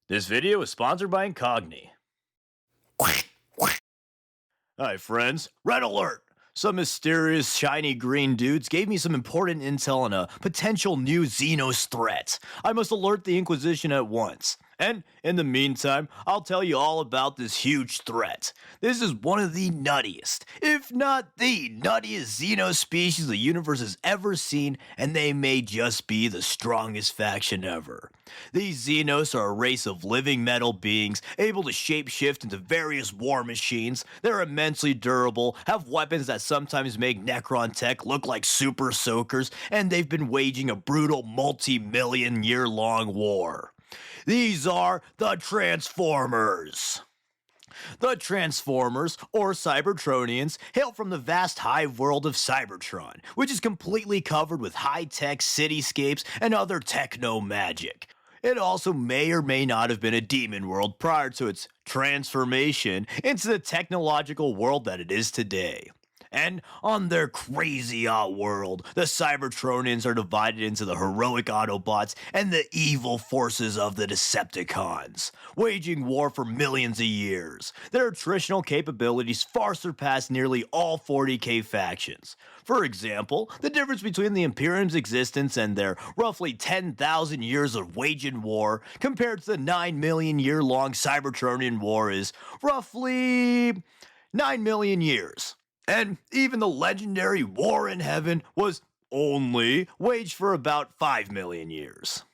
This video is sponsored by Incogni. Hi friends, red alert! Some mysterious shiny green dudes gave me some important intel on a potential new Xenos threat. I must alert the Inquisition at once. And in the meantime, I'll tell you all about this huge threat. This is one of the nuttiest, if not the nuttiest Xeno species the universe has ever seen, and they may just be the strongest faction ever. These Xenos are a race of living metal beings able to shapeshift into various war machines. They're immensely durable, have weapons that sometimes make Necron tech look like super soakers, and they've been waging a brutal multi-million year long war. These are the Transformers. The Transformers, or Cybertronians, hail from the vast hive world of Cybertron, which is completely covered with high-tech cityscapes and other techno-magic. It also may or may not have been a demon world prior to its transformation into the technological world that it is today. And on their crazy world, the Cybertronians are divided into the heroic Autobots and the evil forces of the Decepticons, waging war for millions of years. Their attritional capabilities far surpass nearly all 40k factions. For example, the difference between the Imperium's existence and their roughly 10,000 years of waging war compared to the 9 million year long Cybertronian war is roughly 9 million years. And even the legendary War in Heaven was only waged for about 5 million years.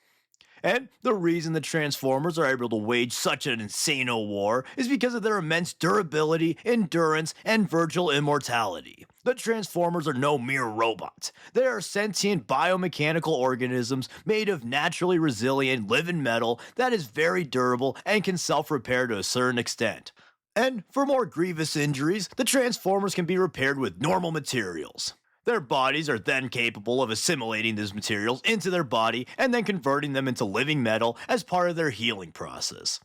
And the reason the Transformers are able to wage such an insano war is because of their immense durability, endurance, and virtual immortality. The Transformers are no mere robots. They are sentient biomechanical organisms made of naturally resilient living metal that is very durable and can self-repair to a certain extent. And for more grievous injuries, the Transformers can be repaired with normal materials. Their bodies are then capable of assimilating these materials into their body and then converting them into living metal as part of their healing process.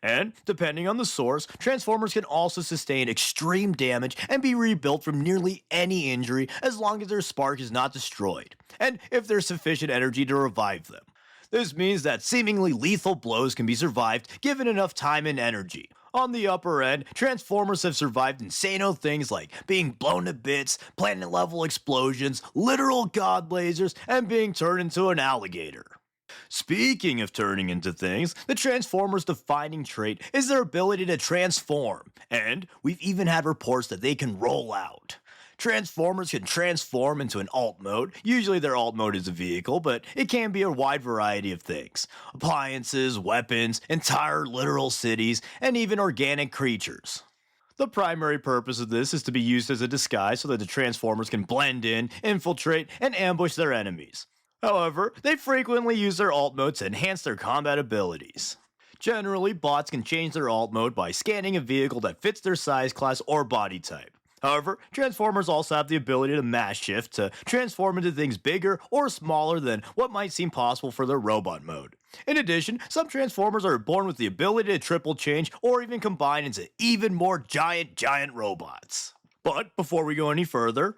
And, depending on the source, Transformers can also sustain extreme damage and be rebuilt from nearly any injury as long as their spark is not destroyed, and if there's sufficient energy to revive them. This means that seemingly lethal blows can be survived given enough time and energy. On the upper end, Transformers have survived insano things like being blown to bits, planet-level explosions, literal god lasers, and being turned into an alligator. Speaking of turning into things, the Transformers' defining trait is their ability to transform, and we've even had reports that they can roll out. Transformers can transform into an alt mode. Usually their alt mode is a vehicle, but it can be a wide variety of things. Appliances, weapons, entire literal cities, and even organic creatures. The primary purpose of this is to be used as a disguise so that the Transformers can blend in, infiltrate, and ambush their enemies. However, they frequently use their alt mode to enhance their combat abilities. Generally, bots can change their alt mode by scanning a vehicle that fits their size class or body type. However, Transformers also have the ability to mass shift to transform into things bigger or smaller than what might seem possible for their robot mode. In addition, some Transformers are born with the ability to triple change or even combine into even more giant robots. But before we go any further,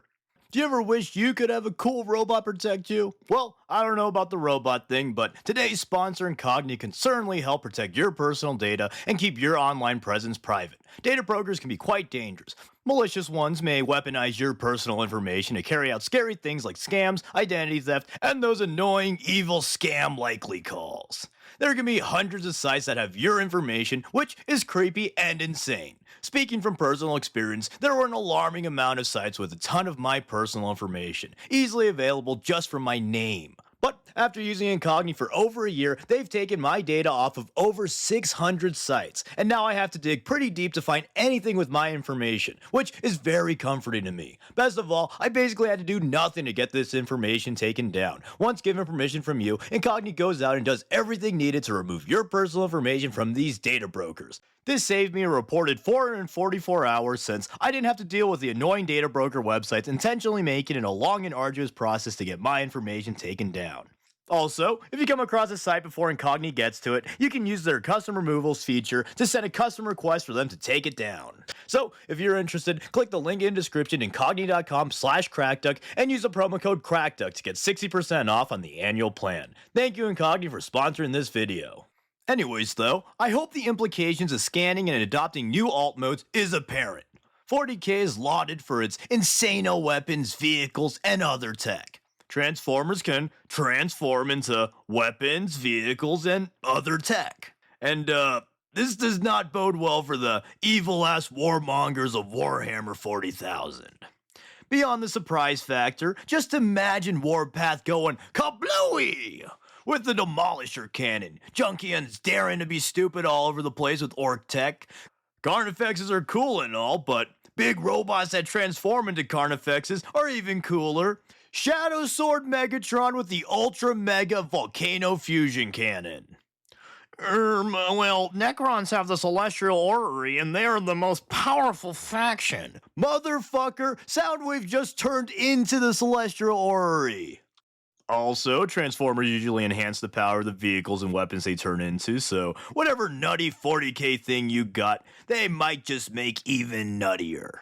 do you ever wish you could have a cool robot protect you? Well, I don't know about the robot thing, but today's sponsor Incogni can certainly help protect your personal data and keep your online presence private. Data brokers can be quite dangerous. Malicious ones may weaponize your personal information to carry out scary things like scams, identity theft, and those annoying evil scam likely calls. There can be hundreds of sites that have your information, which is creepy and insane. Speaking from personal experience, there were an alarming amount of sites with a ton of my personal information, easily available just from my name. But after using Incogni for over a year, they've taken my data off of over 600 sites, and now I have to dig pretty deep to find anything with my information, which is very comforting to me. Best of all, I basically had to do nothing to get this information taken down. Once given permission from you, Incogni goes out and does everything needed to remove your personal information from these data brokers. This saved me a reported 444 hours since I didn't have to deal with the annoying data broker websites intentionally making it a long and arduous process to get my information taken down. Also, if you come across a site before Incogni gets to it, you can use their custom removals feature to send a custom request for them to take it down. So, if you're interested, click the link in the description incogni.com/crackduck and use the promo code crackduck to get 60% off on the annual plan. Thank you Incogni for sponsoring this video. Anyways, though, I hope the implications of scanning and adopting new alt modes is apparent. 40k is lauded for its insano weapons, vehicles, and other tech. Transformers can transform into weapons, vehicles, and other tech. And, this does not bode well for the evil ass warmongers of Warhammer 40,000. Beyond the surprise factor, just imagine Warpath going kablooey! With the Demolisher cannon, Junkians daring to be stupid all over the place with orc tech. Carnifexes are cool and all, but big robots that transform into Carnifexes are even cooler. Shadow Sword Megatron with the Ultra Mega Volcano Fusion Cannon. Well, Necrons have the Celestial Orrery, and they are the most powerful faction. Motherfucker, Soundwave just turned into the Celestial Orrery. Also, Transformers usually enhance the power of the vehicles and weapons they turn into, so whatever nutty 40k thing you got, they might just make even nuttier.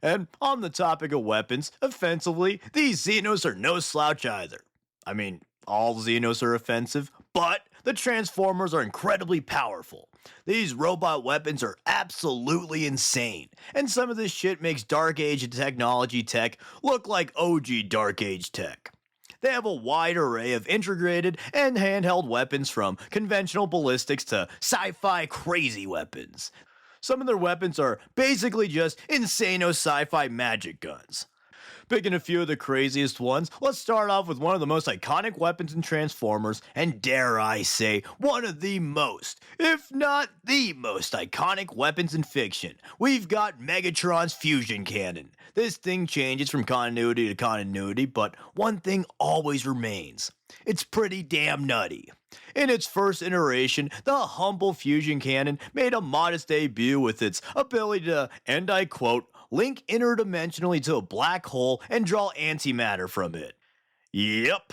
And on the topic of weapons, offensively, these Xenos are no slouch either. I mean, all Xenos are offensive, but the Transformers are incredibly powerful. These robot weapons are absolutely insane, and some of this shit makes Dark Age technology tech look like OG Dark Age tech. They have a wide array of integrated and handheld weapons from conventional ballistics to sci-fi crazy weapons. Some of their weapons are basically just insano sci-fi magic guns. Picking a few of the craziest ones, let's start off with one of the most iconic weapons in Transformers, and dare I say, one of the most, if not the most iconic weapons in fiction. We've got Megatron's Fusion Cannon. This thing changes from continuity to continuity, but one thing always remains. It's pretty damn nutty. In its first iteration, the humble Fusion Cannon made a modest debut with its ability to, and I quote, link interdimensionally to a black hole and draw antimatter from it. Yep.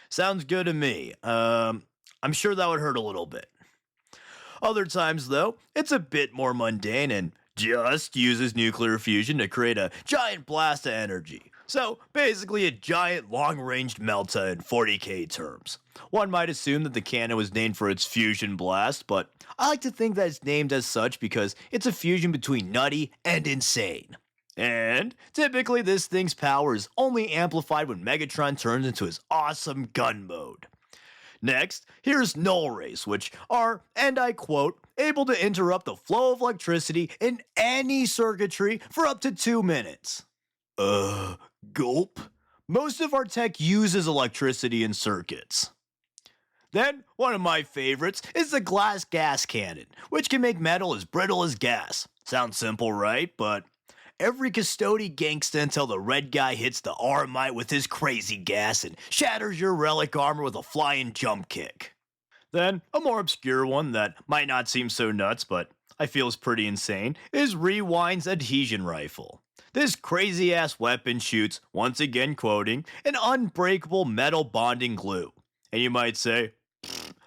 Sounds good to me. I'm sure that would hurt a little bit. Other times, though, it's a bit more mundane and just uses nuclear fusion to create a giant blast of energy. So, basically a giant long-ranged melta in 40k terms. One might assume that the cannon was named for its fusion blast, but I like to think that it's named as such because it's a fusion between nutty and insane. And typically this thing's power is only amplified when Megatron turns into his awesome gun mode. Next, here's null rays, which are, and I quote, able to interrupt the flow of electricity in any circuitry for up to 2 minutes. Gulp. Most of our tech uses electricity in circuits. Then, one of my favorites is the glass gas cannon, which can make metal as brittle as gas. Sounds simple, right? But every custody gangsta until the red guy hits the Armite with his crazy gas and shatters your relic armor with a flying jump kick. Then, a more obscure one that might not seem so nuts, but I feel is pretty insane, is Rewind's adhesion rifle. This crazy ass weapon shoots, once again quoting, an unbreakable metal bonding glue. And you might say,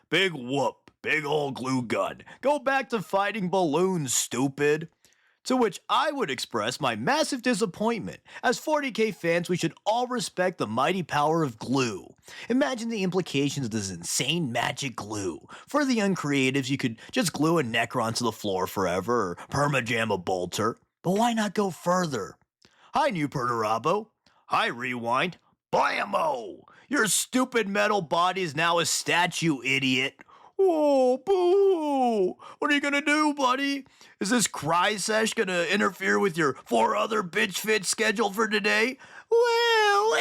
big whoop, big ol' glue gun. Go back to fighting balloons, stupid. To which I would express my massive disappointment. As 40k fans, we should all respect the mighty power of glue. Imagine the implications of this insane magic glue. For the uncreatives, you could just glue a Necron to the floor forever, or permajam a bolter. But why not go further? Hi, New Perturabo. Hi, Rewind. Blammo! Your stupid metal body is now a statue, idiot. Oh, boo! What are you gonna do, buddy? Is this cry sesh gonna interfere with your 4 other bitch fits scheduled for today? Well.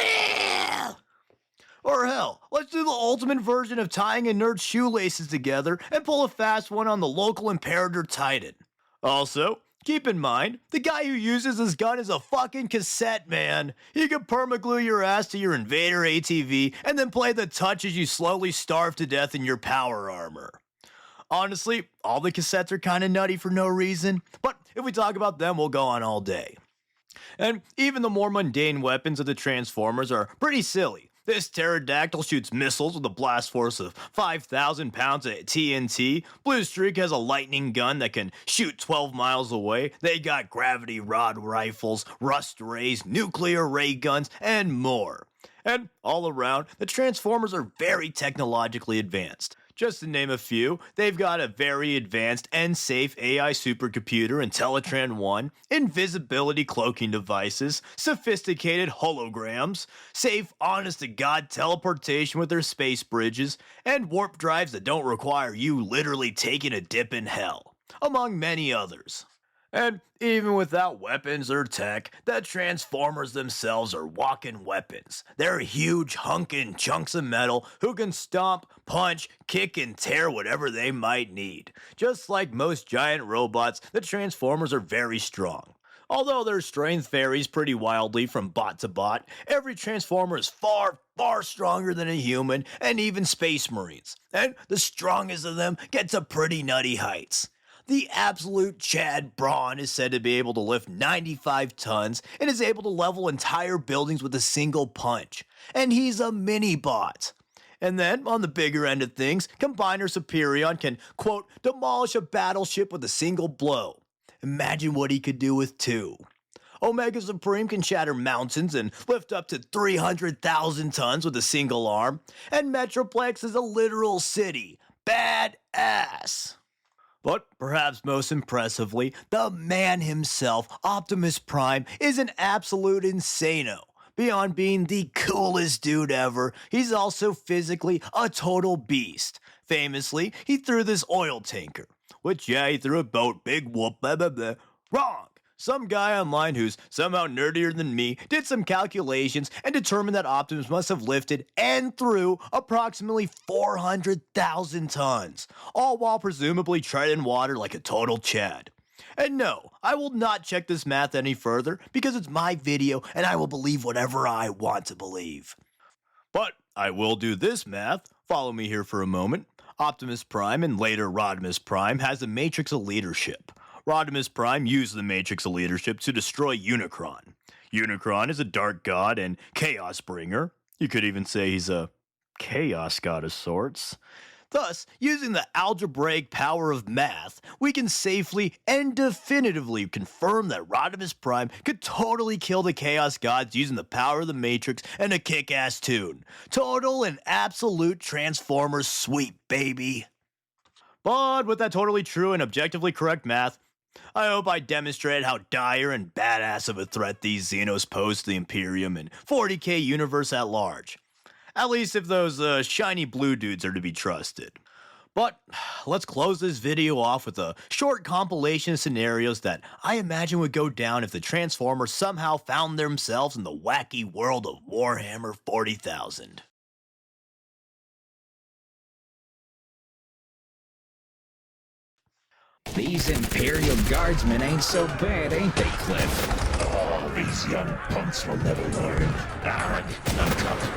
Or hell, let's do the ultimate version of tying a nerd's shoelaces together and pull a fast one on the local Imperator Titan. Also, keep in mind, the guy who uses this gun is a fucking cassette, man. He can permaglue your ass to your Invader ATV and then play the touch as you slowly starve to death in your power armor. Honestly, all the cassettes are kinda nutty for no reason, but if we talk about them, we'll go on all day. And even the more mundane weapons of the Transformers are pretty silly. This pterodactyl shoots missiles with a blast force of 5,000 pounds of TNT. Blue Streak has a lightning gun that can shoot 12 miles away. They got gravity rod rifles, rust rays, nuclear ray guns, and more. And all around, the Transformers are very technologically advanced. Just to name a few, they've got a very advanced and safe AI supercomputer in Teletran 1, invisibility cloaking devices, sophisticated holograms, safe honest to god teleportation with their space bridges, and warp drives that don't require you literally taking a dip in hell, among many others. And even without weapons or tech, the Transformers themselves are walking weapons. They're huge hunkin' chunks of metal who can stomp, punch, kick, and tear whatever they might need. Just like most giant robots, the Transformers are very strong. Although their strength varies pretty wildly from bot to bot, every Transformer is far stronger than a human and even Space Marines. And the strongest of them get to pretty nutty heights. The absolute Chad Braun is said to be able to lift 95 tons and is able to level entire buildings with a single punch. And he's a mini-bot. And then, on the bigger end of things, Combiner Superion can, quote, demolish a battleship with a single blow. Imagine what he could do with two. Omega Supreme can shatter mountains and lift up to 300,000 tons with a single arm. And Metroplex is a literal city. Badass. But perhaps most impressively, the man himself, Optimus Prime, is an absolute insano. Beyond being the coolest dude ever, he's also physically a total beast. Famously, he threw this oil tanker. Which, yeah, he threw a boat, big whoop, blah blah blah. Wrong! Some guy online who's somehow nerdier than me did some calculations and determined that Optimus must have lifted and threw approximately 400,000 tons, all while presumably treading water like a total Chad. And no, I will not check this math any further because it's my video and I will believe whatever I want to believe. But I will do this math. Follow me here for a moment. Optimus Prime and later Rodimus Prime has a matrix of leadership. Rodimus Prime used the Matrix of Leadership to destroy Unicron. Unicron is a dark god and chaos bringer. You could even say he's a chaos god of sorts. Thus, using the algebraic power of math, we can safely and definitively confirm that Rodimus Prime could totally kill the Chaos Gods using the power of the Matrix and a kick-ass tune. Total and absolute Transformers sweep, baby. But with that totally true and objectively correct math, I hope I demonstrated how dire and badass of a threat these Xenos pose to the Imperium and 40k universe at large. At least if those shiny blue dudes are to be trusted. But let's close this video off with a short compilation of scenarios that I imagine would go down if the Transformers somehow found themselves in the wacky world of Warhammer 40,000. These Imperial Guardsmen ain't so bad, ain't they, Cliff? Oh, these young punks will never learn. Ugh, uncut.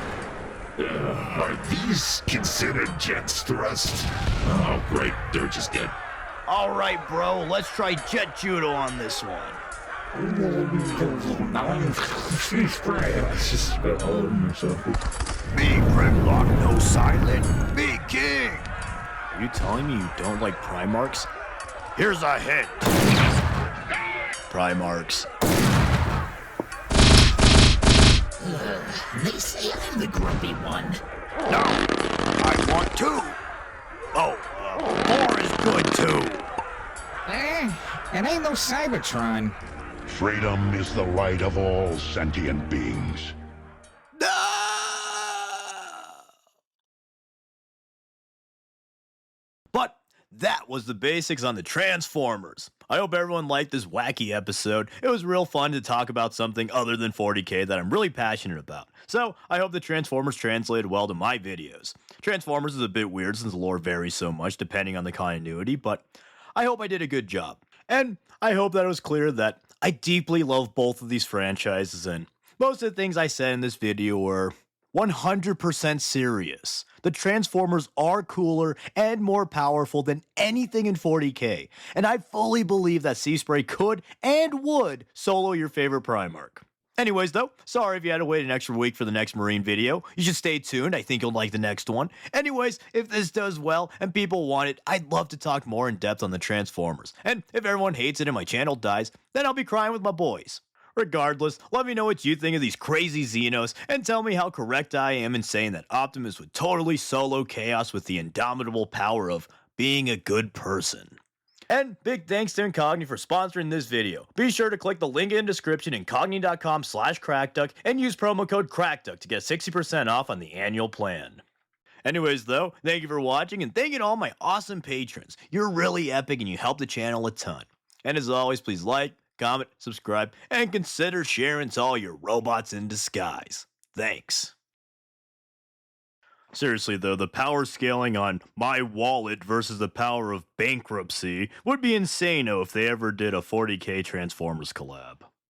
Are these considered Jet's thrust? Oh, great, they're just dead. Alright, bro, let's try Jet Judo on this one. Be Grimlock, no silent. Be King. Are you telling me you don't like Primarchs? Here's a hint. Primarchs. They say I'm the grumpy one. No, I want two. Oh, four is good too. It ain't no Cybertron. Freedom is the right of all sentient beings. But that was the basics on the Transformers. I hope everyone liked this wacky episode. It was real fun to talk about something other than 40k that I'm really passionate about. So I hope the Transformers translated well to my videos. Transformers is a bit weird since the lore varies so much depending on the continuity, but I hope I did a good job. And I hope that it was clear that I deeply love both of these franchises, and most of the things I said in this video were 100% serious. The Transformers are cooler and more powerful than anything in 40k, and I fully believe that Seaspray could and would solo your favorite Primarch. Anyways though, sorry if you had to wait an extra week for the next Marine video. You should stay tuned, I think you'll like the next one. Anyways, if this does well and people want it, I'd love to talk more in depth on the Transformers. And if everyone hates it and my channel dies, then I'll be crying with my boys. Regardless, let me know what you think of these crazy Xenos, and tell me how correct I am in saying that Optimus would totally solo Chaos with the indomitable power of being a good person. And big thanks to Incogni for sponsoring this video. Be sure to click the link in the description, incogni.com/crackduck, and use promo code crackduck to get 60% off on the annual plan. Anyways though, thank you for watching, and thank you to all my awesome patrons. You're really epic and you help the channel a ton. And as always, please like, comment, subscribe, and consider sharing to all your robots in disguise. Thanks. Seriously though, the power scaling on my wallet versus the power of bankruptcy would be insane if they ever did a 40k Transformers collab.